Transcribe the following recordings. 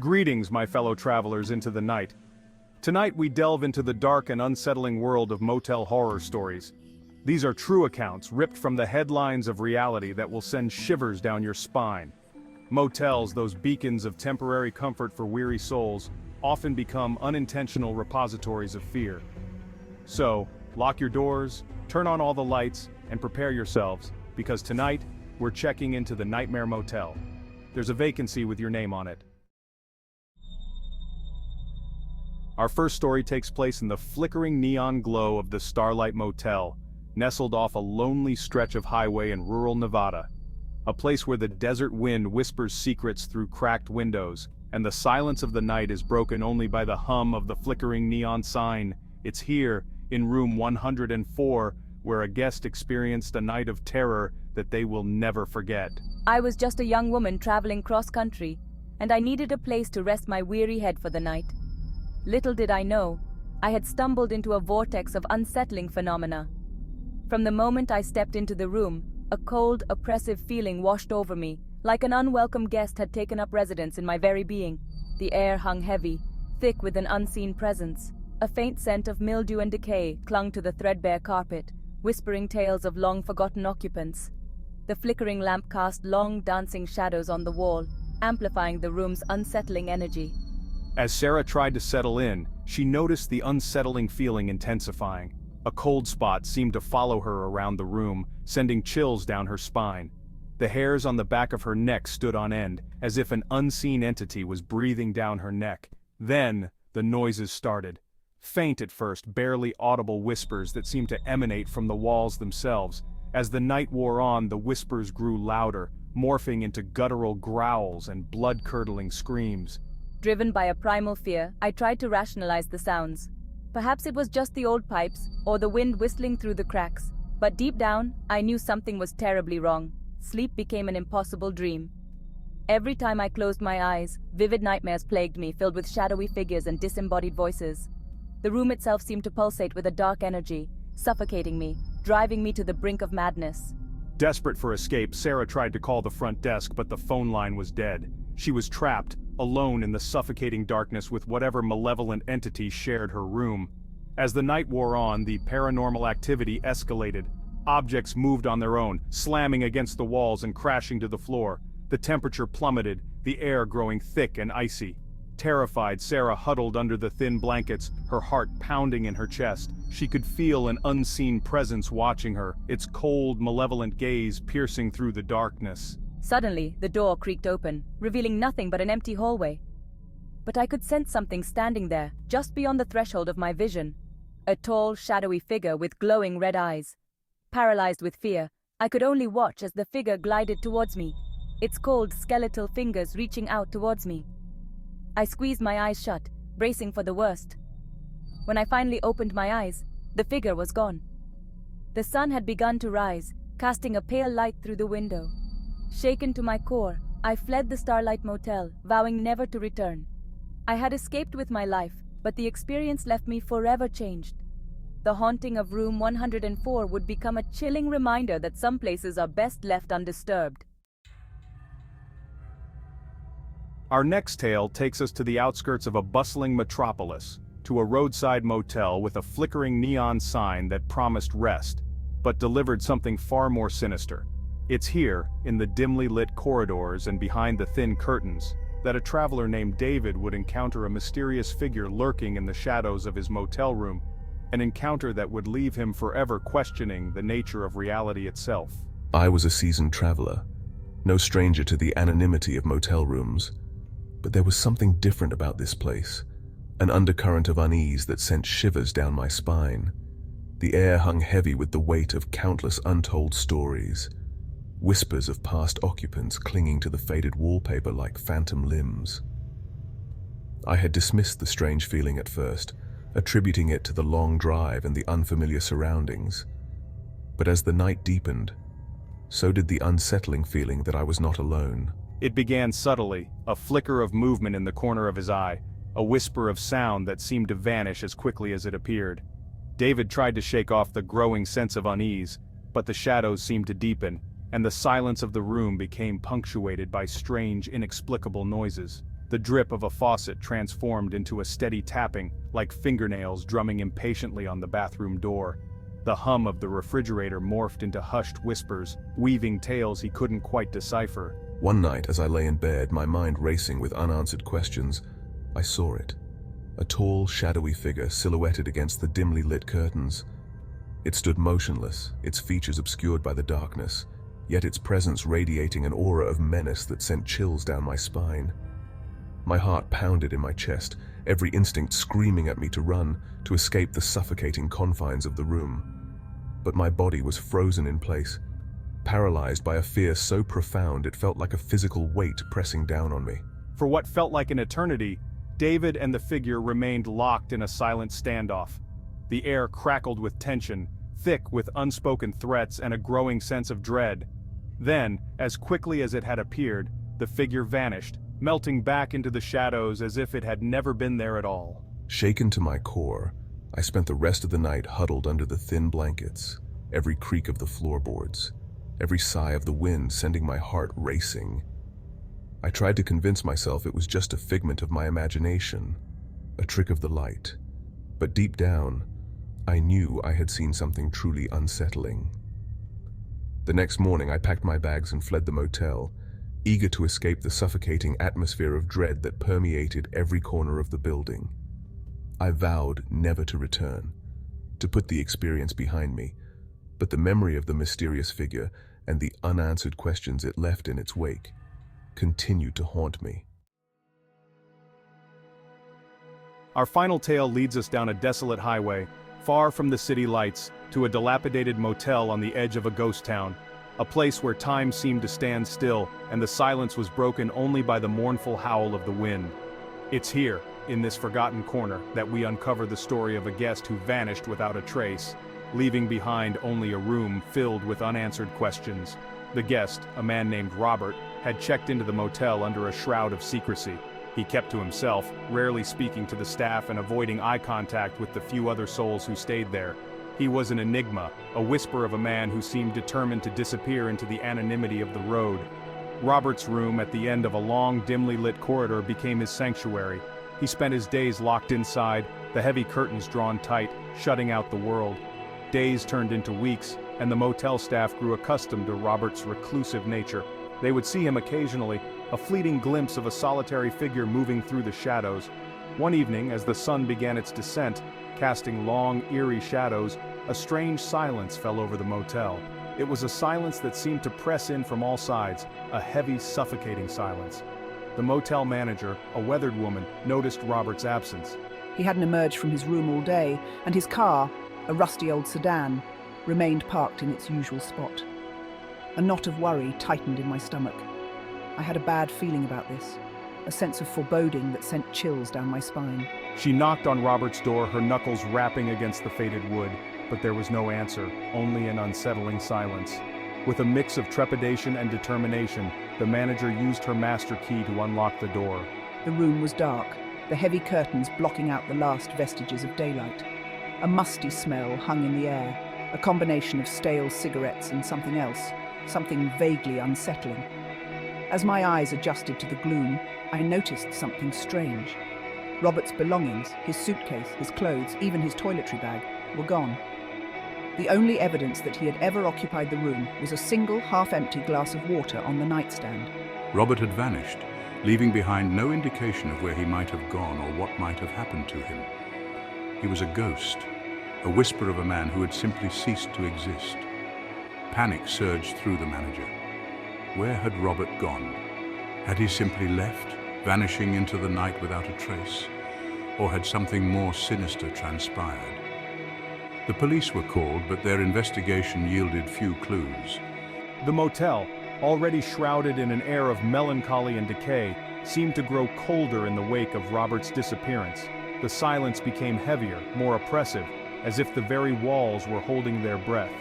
Greetings, my fellow travelers into the night. Tonight we delve into the dark and unsettling world of motel horror stories. These are true accounts ripped from the headlines of reality that will send shivers down your spine. Motels, those beacons of temporary comfort for weary souls, often become unintentional repositories of fear. So, lock your doors, turn on all the lights, and prepare yourselves, because tonight, we're checking into the Nightmare Motel. There's a vacancy with your name on it. Our first story takes place in the flickering neon glow of the Starlight Motel, nestled off a lonely stretch of highway in rural Nevada. A place where the desert wind whispers secrets through cracked windows, and the silence of the night is broken only by the hum of the flickering neon sign. It's here, in room 104, where a guest experienced a night of terror that they will never forget. I was just a young woman traveling cross-country, and I needed a place to rest my weary head for the night. Little did I know, I had stumbled into a vortex of unsettling phenomena. From the moment I stepped into the room, a cold, oppressive feeling washed over me, like an unwelcome guest had taken up residence in my very being. The air hung heavy, thick with an unseen presence. A faint scent of mildew and decay clung to the threadbare carpet, whispering tales of long-forgotten occupants. The flickering lamp cast long, dancing shadows on the wall, amplifying the room's unsettling energy. As Sarah tried to settle in, she noticed the unsettling feeling intensifying. A cold spot seemed to follow her around the room, sending chills down her spine. The hairs on the back of her neck stood on end, as if an unseen entity was breathing down her neck. Then, the noises started. Faint at first, barely audible whispers that seemed to emanate from the walls themselves. As the night wore on, the whispers grew louder, morphing into guttural growls and blood-curdling screams. Driven by a primal fear, I tried to rationalize the sounds. Perhaps it was just the old pipes, or the wind whistling through the cracks. But deep down, I knew something was terribly wrong. Sleep became an impossible dream. Every time I closed my eyes, vivid nightmares plagued me, filled with shadowy figures and disembodied voices. The room itself seemed to pulsate with a dark energy, suffocating me, driving me to the brink of madness. Desperate for escape, Sarah tried to call the front desk, but the phone line was dead. She was trapped, alone in the suffocating darkness with whatever malevolent entity shared her room. As the night wore on, the paranormal activity escalated. Objects moved on their own, slamming against the walls and crashing to the floor. The temperature plummeted, the air growing thick and icy. Terrified, Sarah huddled under the thin blankets, her heart pounding in her chest. She could feel an unseen presence watching her, its cold, malevolent gaze piercing through the darkness. Suddenly, the door creaked open, revealing nothing but an empty hallway. But I could sense something standing there, just beyond the threshold of my vision. A tall, shadowy figure with glowing red eyes. Paralyzed with fear, I could only watch as the figure glided towards me, its cold, skeletal fingers reaching out towards me. I squeezed my eyes shut, bracing for the worst. When I finally opened my eyes, the figure was gone. The sun had begun to rise, casting a pale light through the window. Shaken to my core, I fled the Starlight Motel, vowing never to return. I had escaped with my life, but the experience left me forever changed. The haunting of room 104 would become a chilling reminder that some places are best left undisturbed. Our next tale takes us to the outskirts of a bustling metropolis, to a roadside motel with a flickering neon sign that promised rest, but delivered something far more sinister. It's here, in the dimly lit corridors and behind the thin curtains, that a traveler named David would encounter a mysterious figure lurking in the shadows of his motel room, an encounter that would leave him forever questioning the nature of reality itself. I was a seasoned traveler, no stranger to the anonymity of motel rooms, but there was something different about this place, an undercurrent of unease that sent shivers down my spine. The air hung heavy with the weight of countless untold stories, whispers of past occupants clinging to the faded wallpaper like phantom limbs. I had dismissed the strange feeling at first, attributing it to the long drive and the unfamiliar surroundings. But as the night deepened, so did the unsettling feeling that I was not alone. It began subtly, a flicker of movement in the corner of his eye, a whisper of sound that seemed to vanish as quickly as it appeared. David tried to shake off the growing sense of unease, but the shadows seemed to deepen, and the silence of the room became punctuated by strange, inexplicable noises. The drip of a faucet transformed into a steady tapping, like fingernails drumming impatiently on the bathroom door. The hum of the refrigerator morphed into hushed whispers, weaving tales he couldn't quite decipher. One night, as I lay in bed, my mind racing with unanswered questions, I saw it. A tall, shadowy figure silhouetted against the dimly lit curtains. It stood motionless, its features obscured by the darkness, yet its presence radiating an aura of menace that sent chills down my spine. My heart pounded in my chest, every instinct screaming at me to run, to escape the suffocating confines of the room. But my body was frozen in place, paralyzed by a fear so profound it felt like a physical weight pressing down on me. For what felt like an eternity, David and the figure remained locked in a silent standoff. The air crackled with tension, thick with unspoken threats and a growing sense of dread. Then, as quickly as it had appeared, the figure vanished, melting back into the shadows as if it had never been there at all. Shaken to my core, I spent the rest of the night huddled under the thin blankets, every creak of the floorboards, every sigh of the wind sending my heart racing. I tried to convince myself it was just a figment of my imagination, a trick of the light. But deep down, I knew I had seen something truly unsettling. The next morning, I packed my bags and fled the motel, eager to escape the suffocating atmosphere of dread that permeated every corner of the building. I vowed never to return, to put the experience behind me, but the memory of the mysterious figure and the unanswered questions it left in its wake continued to haunt me. Our final tale leads us down a desolate highway, far from the city lights, to a dilapidated motel on the edge of a ghost town, a place where time seemed to stand still and the silence was broken only by the mournful howl of the wind. It's here, in this forgotten corner, that we uncover the story of a guest who vanished without a trace, leaving behind only a room filled with unanswered questions. The guest, a man named Robert, had checked into the motel under a shroud of secrecy. He kept to himself, rarely speaking to the staff and avoiding eye contact with the few other souls who stayed there. He was an enigma, a whisper of a man who seemed determined to disappear into the anonymity of the road. Robert's room at the end of a long, dimly lit corridor became his sanctuary. He spent his days locked inside, the heavy curtains drawn tight, shutting out the world. Days turned into weeks, and the motel staff grew accustomed to Robert's reclusive nature. They would see him occasionally, a fleeting glimpse of a solitary figure moving through the shadows. One evening, as the sun began its descent, casting long, eerie shadows, a strange silence fell over the motel. It was a silence that seemed to press in from all sides, a heavy, suffocating silence. The motel manager, a weathered woman, noticed Robert's absence. He hadn't emerged from his room all day, and his car, a rusty old sedan, remained parked in its usual spot. A knot of worry tightened in my stomach. I had a bad feeling about this, a sense of foreboding that sent chills down my spine. She knocked on Robert's door, her knuckles rapping against the faded wood, but there was no answer, only an unsettling silence. With a mix of trepidation and determination, the manager used her master key to unlock the door. The room was dark, the heavy curtains blocking out the last vestiges of daylight. A musty smell hung in the air, a combination of stale cigarettes and something else, something vaguely unsettling. As my eyes adjusted to the gloom, I noticed something strange. Robert's belongings, his suitcase, his clothes, even his toiletry bag, were gone. The only evidence that he had ever occupied the room was a single half-empty glass of water on the nightstand. Robert had vanished, leaving behind no indication of where he might have gone or what might have happened to him. He was a ghost, a whisper of a man who had simply ceased to exist. Panic surged through the manager. Where had Robert gone? Had he simply left, vanishing into the night without a trace? Or had something more sinister transpired? The police were called, but their investigation yielded few clues. The motel, already shrouded in an air of melancholy and decay, seemed to grow colder in the wake of Robert's disappearance. The silence became heavier, more oppressive, as if the very walls were holding their breath.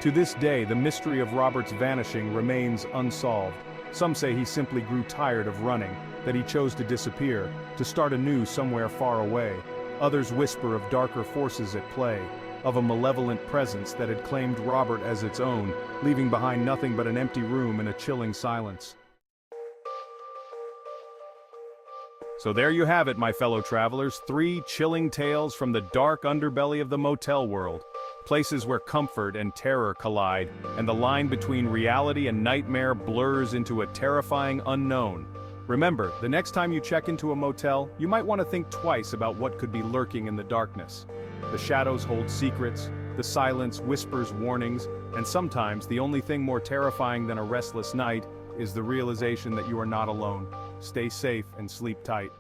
To this day, the mystery of Robert's vanishing remains unsolved. Some say he simply grew tired of running, that he chose to disappear, to start anew somewhere far away. Others whisper of darker forces at play, of a malevolent presence that had claimed Robert as its own, leaving behind nothing but an empty room and a chilling silence. So there you have it, my fellow travelers, 3 chilling tales from the dark underbelly of the motel world. Places where comfort and terror collide, and the line between reality and nightmare blurs into a terrifying unknown. Remember, the next time you check into a motel, you might want to think twice about what could be lurking in the darkness. The shadows hold secrets, the silence whispers warnings, and sometimes the only thing more terrifying than a restless night is the realization that you are not alone. Stay safe and sleep tight.